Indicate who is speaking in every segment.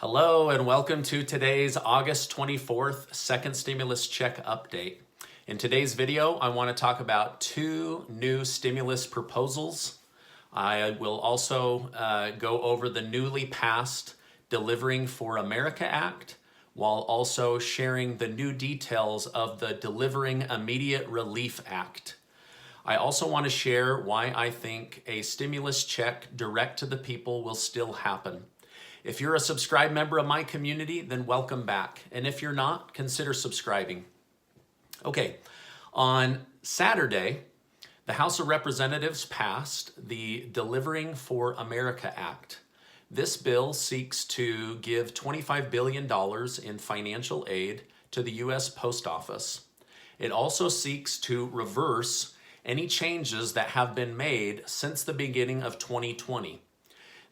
Speaker 1: Hello and welcome to today's August 24th second stimulus check update. In today's video, I want to talk about two new stimulus proposals. I will also go over the newly passed Delivering for America Act, while also sharing the new details of the Delivering Immediate Relief Act. I also want to share why I think a stimulus check direct to the people will still happen. If you're a subscribed member of my community, then welcome back. And if you're not, consider subscribing. Okay, on Saturday, the House of Representatives passed the Delivering for America Act. This bill seeks to give $25 billion in financial aid to the U.S. Post Office. It also seeks to reverse any changes that have been made since the beginning of 2020.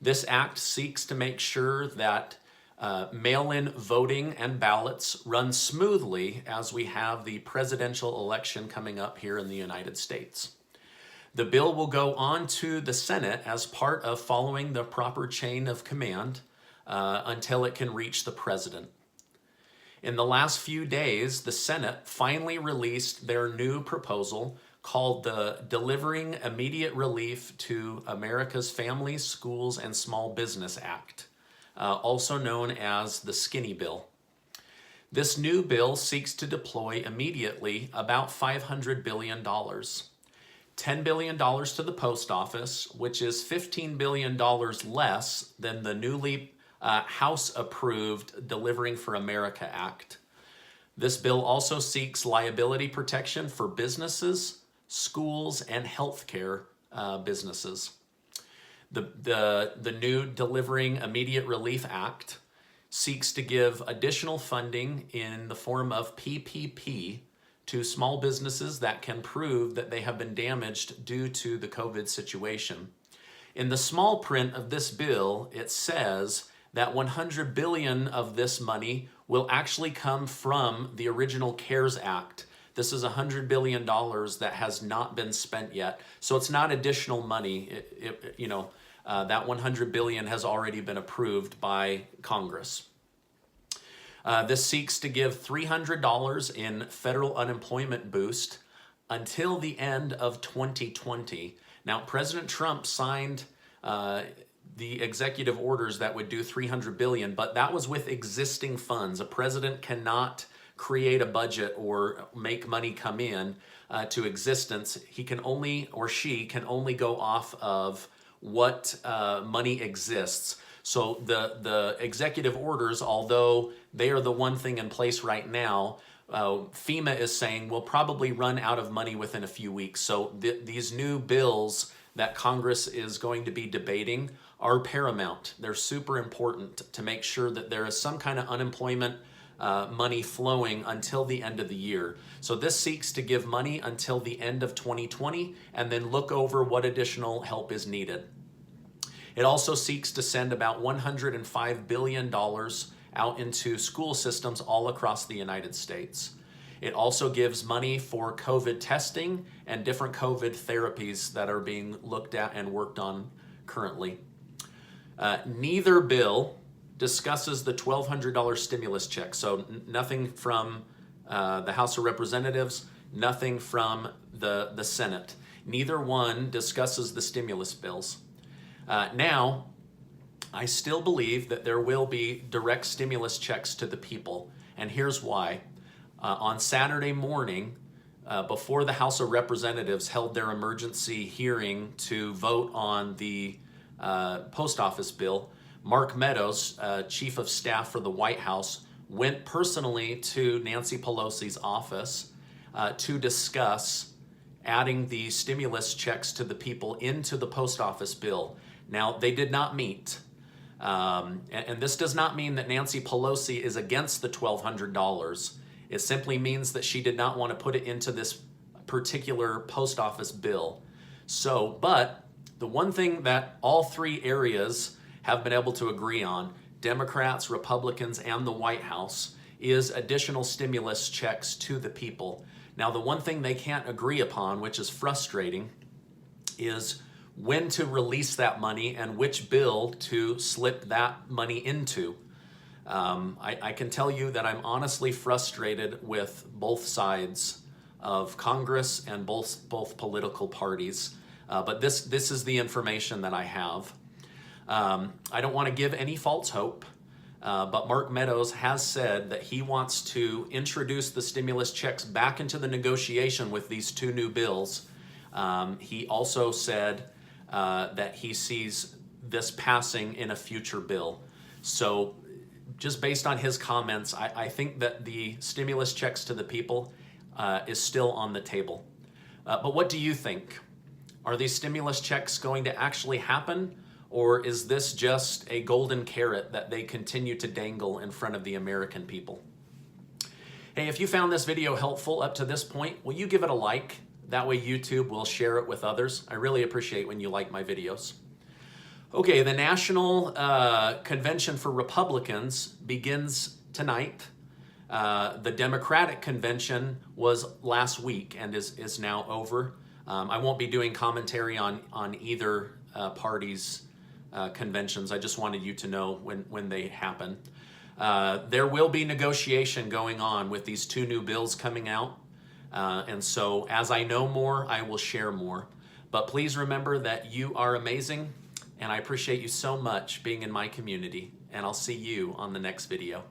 Speaker 1: This act seeks to make sure that mail-in voting and ballots run smoothly as we have the presidential election coming up here in the United States. The bill will go on to the Senate as part of following the proper chain of command until it can reach the president. In the last few days, the Senate finally released their new proposal called the Delivering Immediate Relief to America's Families, Schools, and Small Business Act, also known as the Skinny Bill. This new bill seeks to deploy immediately about $500 billion. $10 billion to the post office, which is $15 billion less than the newly House-approved Delivering for America Act. This bill also seeks liability protection for businesses, schools, and healthcare businesses. The new Delivering Immediate Relief Act seeks to give additional funding in the form of PPP to small businesses that can prove that they have been damaged due to the COVID situation. In the small print of this bill, it says that $100 billion of this money will actually come from the original CARES Act. This is $100 billion that has not been spent yet. So it's not additional money. That $100 billion has already been approved by Congress. This seeks to give $300 in federal unemployment boost until the end of 2020. Now, President Trump signed the executive orders that would do $300 billion, but that was with existing funds. A president cannot create a budget or make money come in to existence. He can only, or she can only go off of what money exists. So the executive orders, although they are the one thing in place right now, FEMA is saying we'll probably run out of money within a few weeks. So these new bills that Congress is going to be debating are paramount. They're super important to make sure that there is some kind of unemployment money flowing until the end of the year. So this seeks to give money until the end of 2020 and then look over what additional help is needed. It also seeks to send about $105 billion out into school systems all across the United States. It also gives money for COVID testing and different COVID therapies that are being looked at and worked on currently. Neither bill discusses the $1,200 stimulus check. So nothing from the House of Representatives, nothing from the Senate. Neither one discusses the stimulus bills. Now, I still believe that there will be direct stimulus checks to the people, and here's why. On Saturday morning, before the House of Representatives held their emergency hearing to vote on the post office bill, Mark Meadows, Chief of Staff for the White House, went personally to Nancy Pelosi's office to discuss adding the stimulus checks to the people into the post office bill. Now, they did not meet. And this does not mean that Nancy Pelosi is against the $1,200. It simply means that she did not want to put it into this particular post office bill. So, but the one thing that all three areas have been able to agree on, Democrats, Republicans, and the White House, is additional stimulus checks to the people. Now, the one thing they can't agree upon, which is frustrating, is when to release that money and which bill to slip that money into. I can tell you that I'm honestly frustrated with both sides of Congress and both political parties. But this is the information that I have. I don't want to give any false hope, but Mark Meadows has said that he wants to introduce the stimulus checks back into the negotiation with these two new bills. He also said that he sees this passing in a future bill. So just based on his comments, I think that the stimulus checks to the people is still on the table. But what do you think? Are these stimulus checks going to actually happen? Or is this just a golden carrot that they continue to dangle in front of the American people? Hey, if you found this video helpful up to this point, will you give it a like? That way YouTube will share it with others. I really appreciate when you like my videos. Okay, the National Convention for Republicans begins tonight. The Democratic Convention was last week and is now over. I won't be doing commentary on either party's conventions. I just wanted you to know when they happen. There will be negotiation going on with these two new bills coming out. And so as I know more, I will share more. But please remember that you are amazing, and I appreciate you so much being in my community, and I'll see you on the next video.